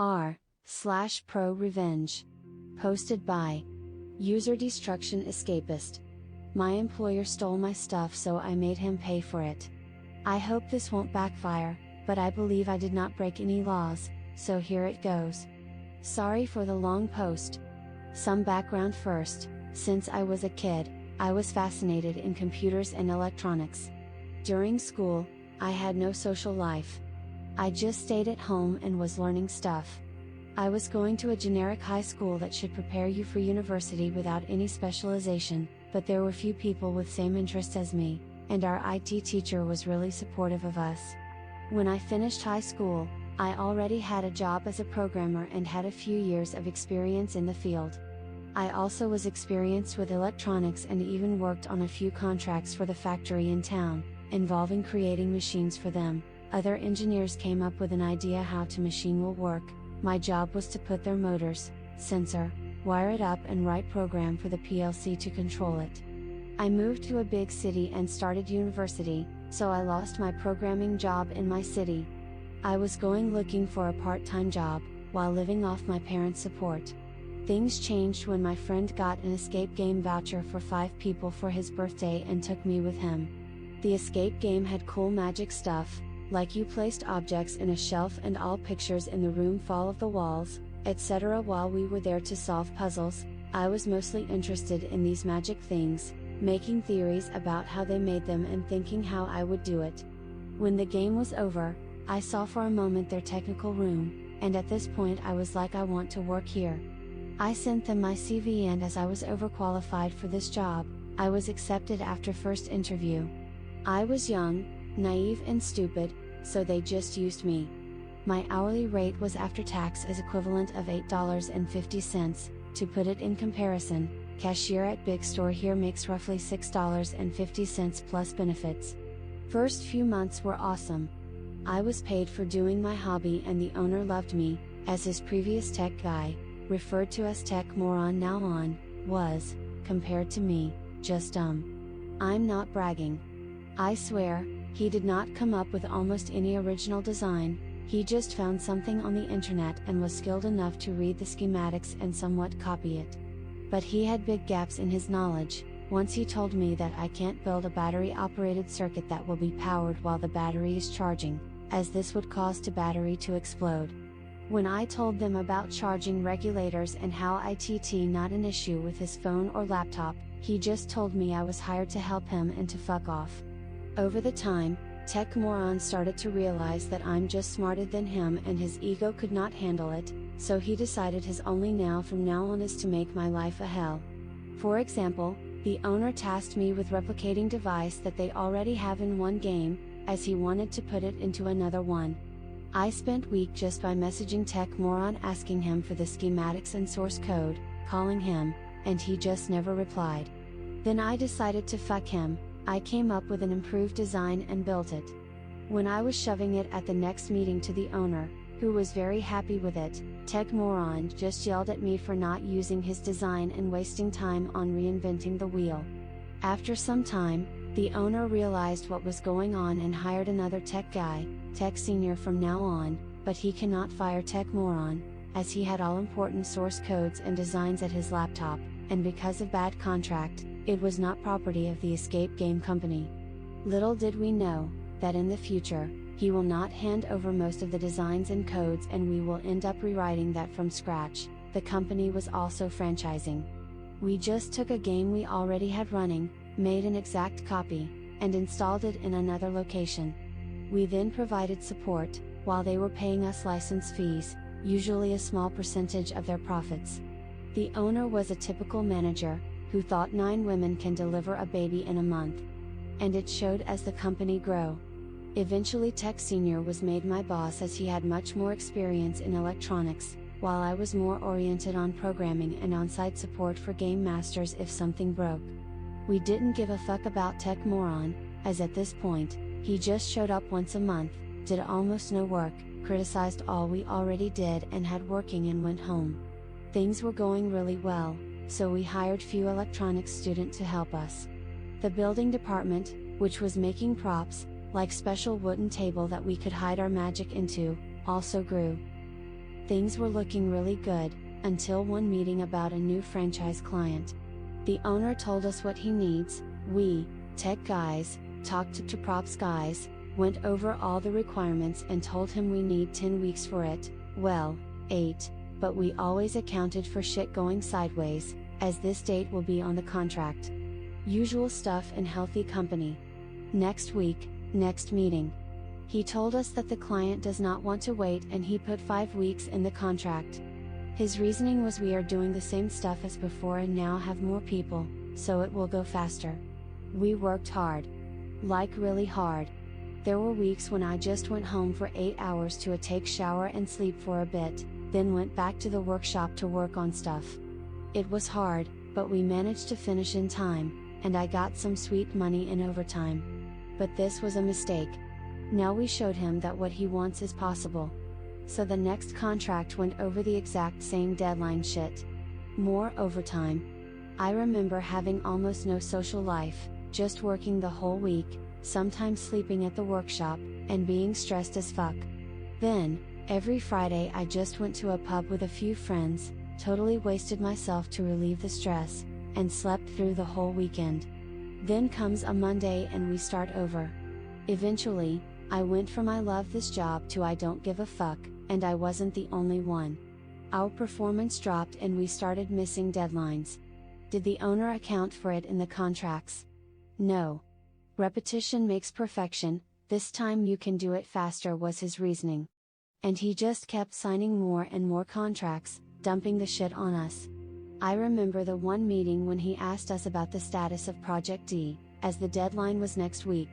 r/ProRevenge. Posted by User Destruction Escapist. My employer stole my stuff, so I made him pay for it. I hope this won't backfire, but I believe I did not break any laws, so here it goes. Sorry for the long post. Some background first. Since I was a kid, I was fascinated in computers and electronics. During school, I had no social life. I just stayed at home and was learning stuff. I was going to a generic high school that should prepare you for university without any specialization, but there were few people with same interests as me, and our IT teacher was really supportive of us. When I finished high school, I already had a job as a programmer and had a few years of experience in the field. I also was experienced with electronics and even worked on a few contracts for the factory in town, involving creating machines for them. Other engineers came up with an idea how the machine will work. My job was to put their motors, sensor, wire it up and write program for the PLC to control it. I moved to a big city and started university, so I lost my programming job in my city. I was going looking for a part-time job, while living off my parents' support. Things changed when my friend got an escape game voucher for 5 people for his birthday and took me with him. The escape game had cool magic stuff, like you placed objects in a shelf and all pictures in the room fall off the walls, etc. While we were there to solve puzzles, I was mostly interested in these magic things, making theories about how they made them and thinking how I would do it. When the game was over, I saw for a moment their technical room, and at this point I was like, I want to work here. I sent them my CV, and as I was overqualified for this job, I was accepted after first interview. I was young, naive and stupid, so they just used me. My hourly rate was after tax as equivalent of $8.50, to put it in comparison, cashier at big store here makes roughly $6.50 plus benefits. First few months were awesome. I was paid for doing my hobby and the owner loved me, as his previous tech guy, referred to as tech moron now on, was, compared to me, just dumb. I'm not bragging. I swear, he did not come up with almost any original design, he just found something on the internet and was skilled enough to read the schematics and somewhat copy it. But he had big gaps in his knowledge. Once he told me that I can't build a battery-operated circuit that will be powered while the battery is charging, as this would cause the battery to explode. When I told them about charging regulators and how ITT not an issue with his phone or laptop, he just told me I was hired to help him and to fuck off. Over the time, Tech Moron started to realize that I'm just smarter than him and his ego could not handle it, so he decided his only now from now on is to make my life a hell. For example, the owner tasked me with replicating device that they already have in one game, as he wanted to put it into another one. I spent week just by messaging Tech Moron asking him for the schematics and source code, calling him, and he just never replied. Then I decided to fuck him. I came up with an improved design and built it. When I was shoving it at the next meeting to the owner, who was very happy with it, Tech Moron just yelled at me for not using his design and wasting time on reinventing the wheel. After some time, the owner realized what was going on and hired another tech guy, Tech Senior from now on, but he cannot fire Tech Moron, as he had all important source codes and designs at his laptop, and because of bad contract, it was not property of the escape game company. Little did we know, that in the future, he will not hand over most of the designs and codes and we will end up rewriting that from scratch. The company was also franchising. We just took a game we already had running, made an exact copy, and installed it in another location. We then provided support, while they were paying us license fees, usually a small percentage of their profits. The owner was a typical manager, who thought 9 women can deliver a baby in a month. And it showed as the company grew. Eventually Tech Senior was made my boss as he had much more experience in electronics, while I was more oriented on programming and on-site support for game masters if something broke. We didn't give a fuck about Tech Moron, as at this point, he just showed up once a month, did almost no work, criticized all we already did and had working and went home. Things were going really well, so we hired few electronics student to help us. The building department, which was making props, like special wooden table that we could hide our magic into, also grew. Things were looking really good, until one meeting about a new franchise client. The owner told us what he needs, we, tech guys, talked to props guys, went over all the requirements and told him we need 10 weeks for it, well, 8, but we always accounted for shit going sideways, as this date will be on the contract. Usual stuff in healthy company. Next week, next meeting. He told us that the client does not want to wait and he put 5 weeks in the contract. His reasoning was we are doing the same stuff as before and now have more people, so it will go faster. We worked hard. Like really hard. There were weeks when I just went home for 8 hours to take shower and sleep for a bit, then went back to the workshop to work on stuff. It was hard, but we managed to finish in time, and I got some sweet money in overtime. But this was a mistake. Now we showed him that what he wants is possible. So the next contract went over the exact same deadline shit. More overtime. I remember having almost no social life, just working the whole week, sometimes sleeping at the workshop, and being stressed as fuck. Then, every Friday I just went to a pub with a few friends, totally wasted myself to relieve the stress, and slept through the whole weekend. Then comes a Monday and we start over. Eventually, I went from I love this job to I don't give a fuck, and I wasn't the only one. Our performance dropped and we started missing deadlines. Did the owner account for it in the contracts? No. Repetition makes perfection, this time you can do it faster was his reasoning. And he just kept signing more and more contracts, dumping the shit on us. I remember the one meeting when he asked us about the status of Project D, as the deadline was next week.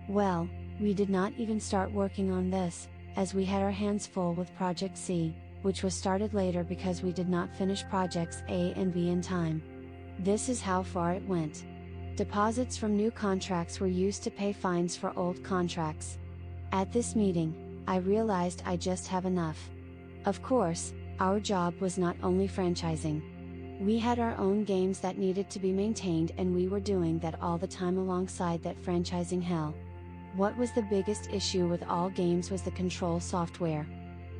Well, we did not even start working on this, as we had our hands full with Project C, which was started later because we did not finish Projects A and B in time. This is how far it went. Deposits from new contracts were used to pay fines for old contracts. At this meeting, I realized I just have enough. Of course, our job was not only franchising. We had our own games that needed to be maintained and we were doing that all the time alongside that franchising hell. What was the biggest issue with all games was the control software.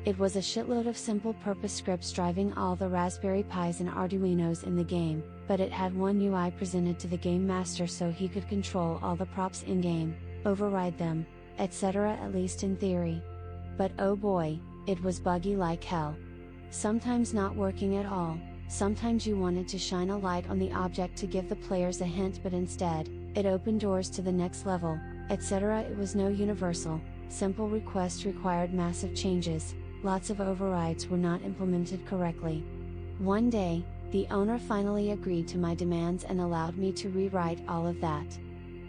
It was a shitload of simple purpose scripts driving all the Raspberry Pis and Arduinos in the game, but it had one UI presented to the game master so he could control all the props in-game, override them, etc. at least in theory. But oh boy, it was buggy like hell. Sometimes not working at all, sometimes you wanted to shine a light on the object to give the players a hint but instead, it opened doors to the next level, etc. It was no universal, simple request required massive changes, lots of overrides were not implemented correctly. One day, the owner finally agreed to my demands and allowed me to rewrite all of that.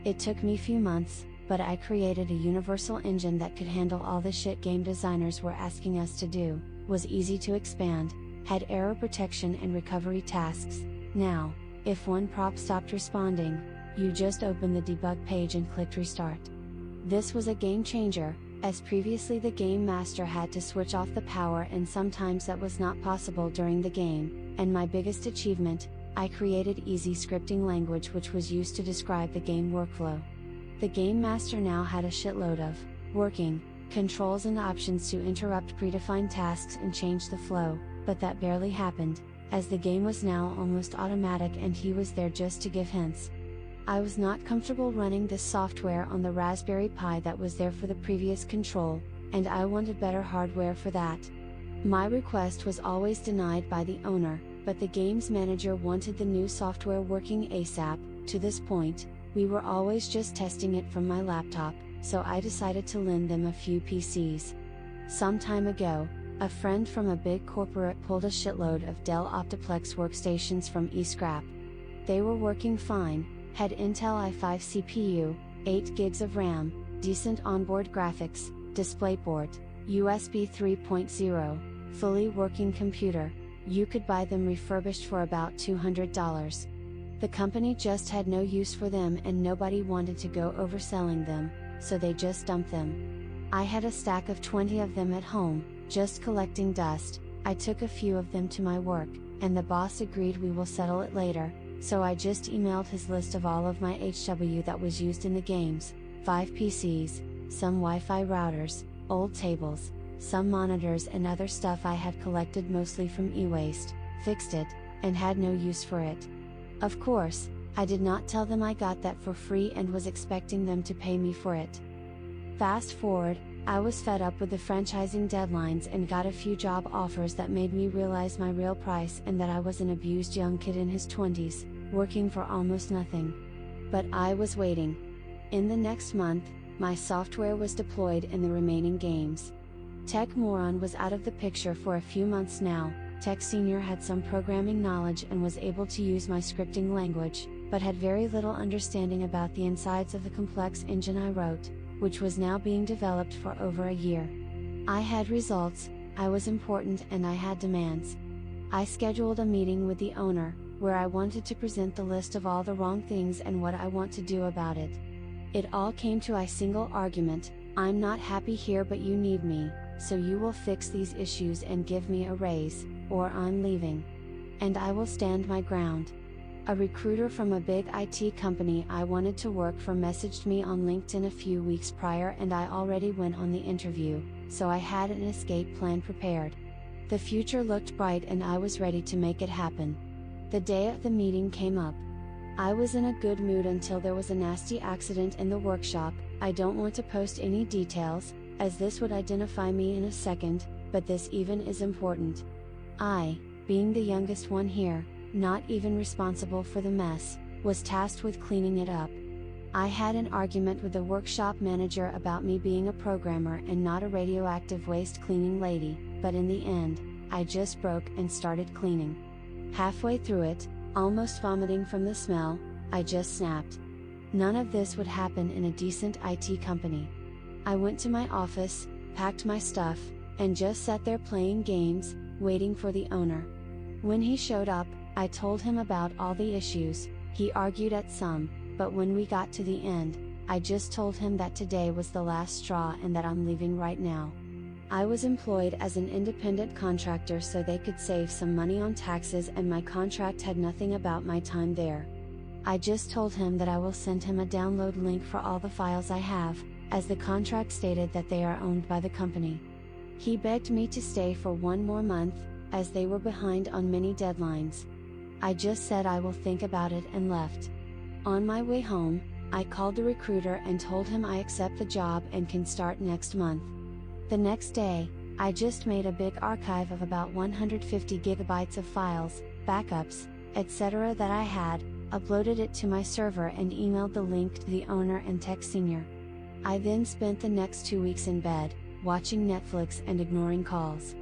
It took me few months, but I created a universal engine that could handle all the shit game designers were asking us to do, was easy to expand, had error protection and recovery tasks. Now, if one prop stopped responding, you just opened the debug page and clicked restart. This was a game changer, as previously the game master had to switch off the power and sometimes that was not possible during the game, and my biggest achievement, I created easy scripting language which was used to describe the game workflow. The game master now had a shitload of working controls and options to interrupt predefined tasks and change the flow, but that barely happened, as the game was now almost automatic and he was there just to give hints. I was not comfortable running this software on the Raspberry Pi that was there for the previous control, and I wanted better hardware for that. My request was always denied by the owner, but the game's manager wanted the new software working ASAP. To this point, we were always just testing it from my laptop, so I decided to lend them a few PCs. Some time ago, a friend from a big corporate pulled a shitload of Dell Optiplex workstations from eScrap. They were working fine, had Intel i5 CPU, 8 gigs of RAM, decent onboard graphics, DisplayPort, USB 3.0, fully working computer. You could buy them refurbished for about $200. The company just had no use for them and nobody wanted to go overselling them, so they just dumped them. I had a stack of 20 of them at home, just collecting dust. I took a few of them to my work, and the boss agreed we will settle it later, so I just emailed his list of all of my HW that was used in the games, 5 PCs, some Wi-Fi routers, old tables, some monitors and other stuff I had collected mostly from e-waste, fixed it, and had no use for it. Of course, I did not tell them I got that for free and was expecting them to pay me for it. Fast forward, I was fed up with the franchising deadlines and got a few job offers that made me realize my real price and that I was an abused young kid in his 20s, working for almost nothing. But I was waiting. In the next month, my software was deployed in the remaining games. Tech Moron was out of the picture for a few months now. Tech Senior had some programming knowledge and was able to use my scripting language, but had very little understanding about the insides of the complex engine I wrote, which was now being developed for over a year. I had results, I was important, and I had demands. I scheduled a meeting with the owner, where I wanted to present the list of all the wrong things and what I want to do about it. It all came to a single argument: I'm not happy here, but you need me, so you will fix these issues and give me a raise, or I'm leaving. And I will stand my ground. A recruiter from a big IT company I wanted to work for messaged me on LinkedIn a few weeks prior, and I already went on the interview, so I had an escape plan prepared. The future looked bright and I was ready to make it happen. The day of the meeting came up. I was in a good mood until there was a nasty accident in the workshop. I don't want to post any details, as this would identify me in a second, but this even is important. I, being the youngest one here, not even responsible for the mess, was tasked with cleaning it up. I had an argument with the workshop manager about me being a programmer and not a radioactive waste cleaning lady, but in the end, I just broke and started cleaning. Halfway through it, almost vomiting from the smell, I just snapped. None of this would happen in a decent IT company. I went to my office, packed my stuff, and just sat there playing games, waiting for the owner. When he showed up, I told him about all the issues. He argued at some, but when we got to the end, I just told him that today was the last straw and that I'm leaving right now. I was employed as an independent contractor so they could save some money on taxes, and my contract had nothing about my time there. I just told him that I will send him a download link for all the files I have, as the contract stated that they are owned by the company. He begged me to stay for one more month, as they were behind on many deadlines. I just said I will think about it and left. On my way home, I called the recruiter and told him I accept the job and can start next month. The next day, I just made a big archive of about 150 gigabytes of files, backups, etc. that I had, uploaded it to my server and emailed the link to the owner and Tech Senior. I then spent the next 2 weeks in bed, watching Netflix and ignoring calls.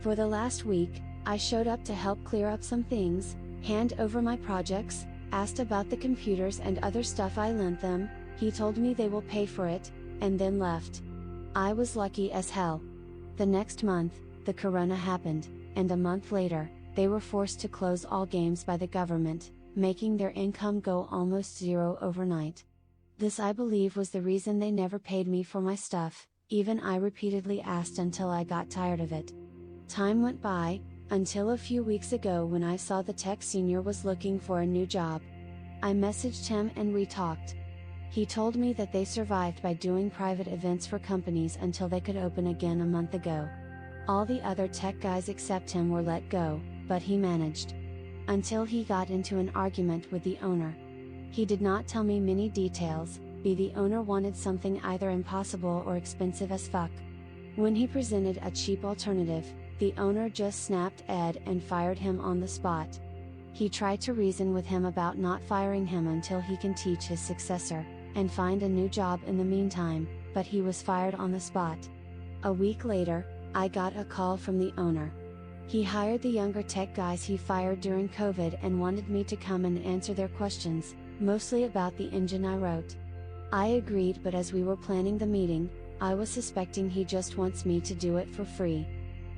For the last week, I showed up to help clear up some things, hand over my projects, asked about the computers and other stuff I lent them. He told me they will pay for it, and then left. I was lucky as hell. The next month, the corona happened, and a month later, they were forced to close all games by the government, making their income go almost zero overnight. This, I believe, was the reason they never paid me for my stuff, even I repeatedly asked until I got tired of it. Time went by, until a few weeks ago when I saw the Tech Senior was looking for a new job. I messaged him and we talked. He told me that they survived by doing private events for companies until they could open again a month ago. All the other tech guys except him were let go, but he managed. Until he got into an argument with the owner. He did not tell me many details, the owner wanted something either impossible or expensive as fuck. When he presented a cheap alternative, the owner just snapped Ed and fired him on the spot. He tried to reason with him about not firing him until he can teach his successor, and find a new job in the meantime, but he was fired on the spot. A week later, I got a call from the owner. He hired the younger tech guys he fired during COVID and wanted me to come and answer their questions, mostly about the engine I wrote. I agreed, but as we were planning the meeting, I was suspecting he just wants me to do it for free.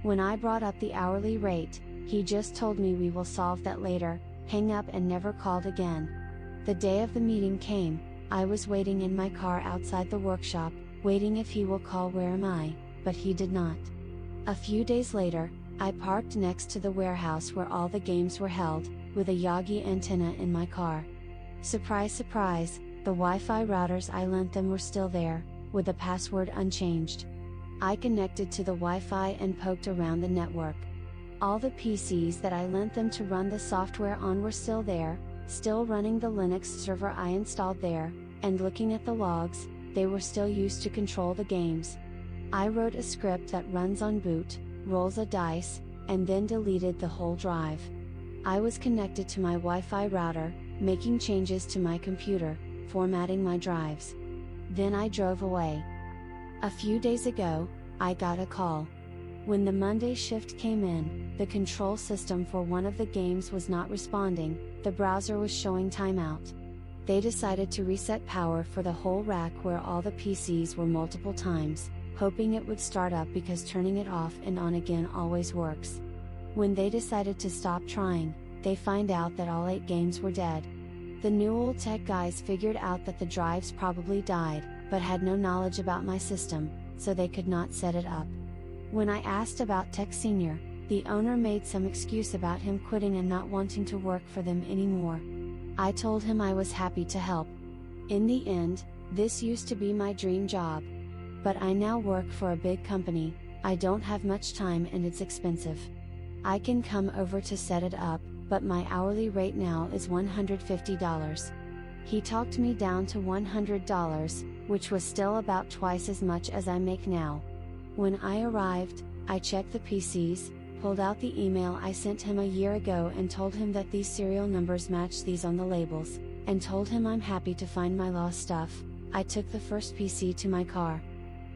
When I brought up the hourly rate, he just told me we will solve that later, hang up and never called again. The day of the meeting came, I was waiting in my car outside the workshop, waiting if he will call where am I, but he did not. A few days later, I parked next to the warehouse where all the games were held, with a Yagi antenna in my car. Surprise surprise, the Wi-Fi routers I lent them were still there, with the password unchanged. I connected to the Wi-Fi and poked around the network. All the PCs that I lent them to run the software on were still there, still running the Linux server I installed there, and looking at the logs, they were still used to control the games. I wrote a script that runs on boot, rolls a dice, and then deleted the whole drive. I was connected to my Wi-Fi router, making changes to my computer, formatting my drives. Then I drove away. A few days ago, I got a call. When the Monday shift came in, the control system for one of the games was not responding, the browser was showing timeout. They decided to reset power for the whole rack where all the PCs were multiple times, hoping it would start up because turning it off and on again always works. When they decided to stop trying, they find out that all 8 games were dead. The new old tech guys figured out that the drives probably died, but had no knowledge about my system, so they could not set it up. When I asked about Tech Senior, the owner made some excuse about him quitting and not wanting to work for them anymore. I told him I was happy to help. In the end, this used to be my dream job. But I now work for a big company, I don't have much time and it's expensive. I can come over to set it up, but my hourly rate now is $150. He talked me down to $100, which was still about twice as much as I make now. When I arrived, I checked the PCs, pulled out the email I sent him a year ago and told him that these serial numbers match these on the labels, and told him I'm happy to find my lost stuff. I took the first PC to my car.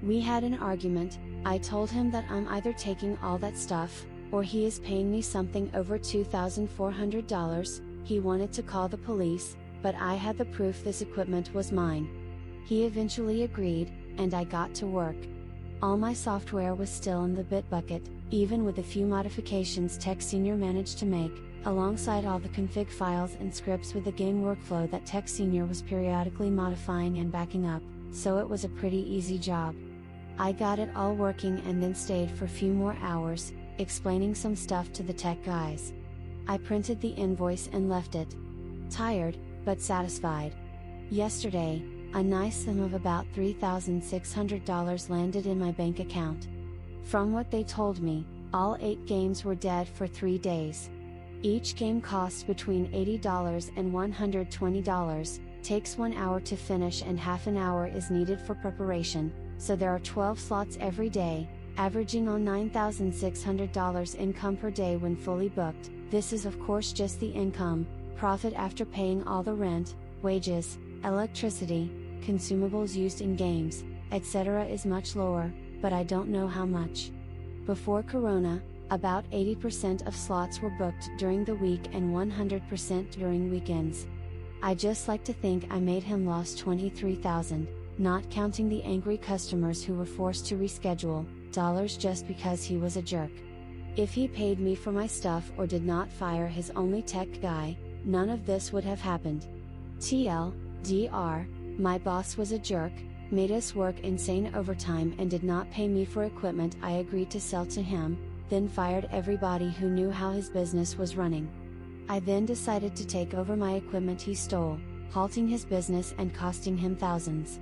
We had an argument. I told him that I'm either taking all that stuff, or he is paying me something over $2,400. He wanted to call the police, but I had the proof this equipment was mine. He eventually agreed, and I got to work. All my software was still in the Bitbucket, even with a few modifications Tech Senior managed to make, alongside all the config files and scripts with the game workflow that Tech Senior was periodically modifying and backing up, so it was a pretty easy job. I got it all working and then stayed for a few more hours, explaining some stuff to the tech guys. I printed the invoice and left it. Tired, but satisfied. Yesterday, a nice sum of about $3,600 landed in my bank account. From what they told me, all 8 games were dead for 3 days. Each game costs between $80 and $120, takes 1 hour to finish and half an hour is needed for preparation, so there are 12 slots every day, averaging on $9,600 income per day when fully booked. This is of course just the income. Profit after paying all the rent, wages, electricity, consumables used in games, etc. is much lower, but I don't know how much. Before Corona, about 80% of slots were booked during the week and 100% during weekends. I just like to think I made him lost $23,000, not counting the angry customers who were forced to reschedule, dollars just because he was a jerk. If he paid me for my stuff or did not fire his only tech guy, none of this would have happened. TLDR, my boss was a jerk, made us work insane overtime and did not pay me for equipment I agreed to sell to him, then fired everybody who knew how his business was running. I then decided to take over my equipment he stole, halting his business and costing him thousands.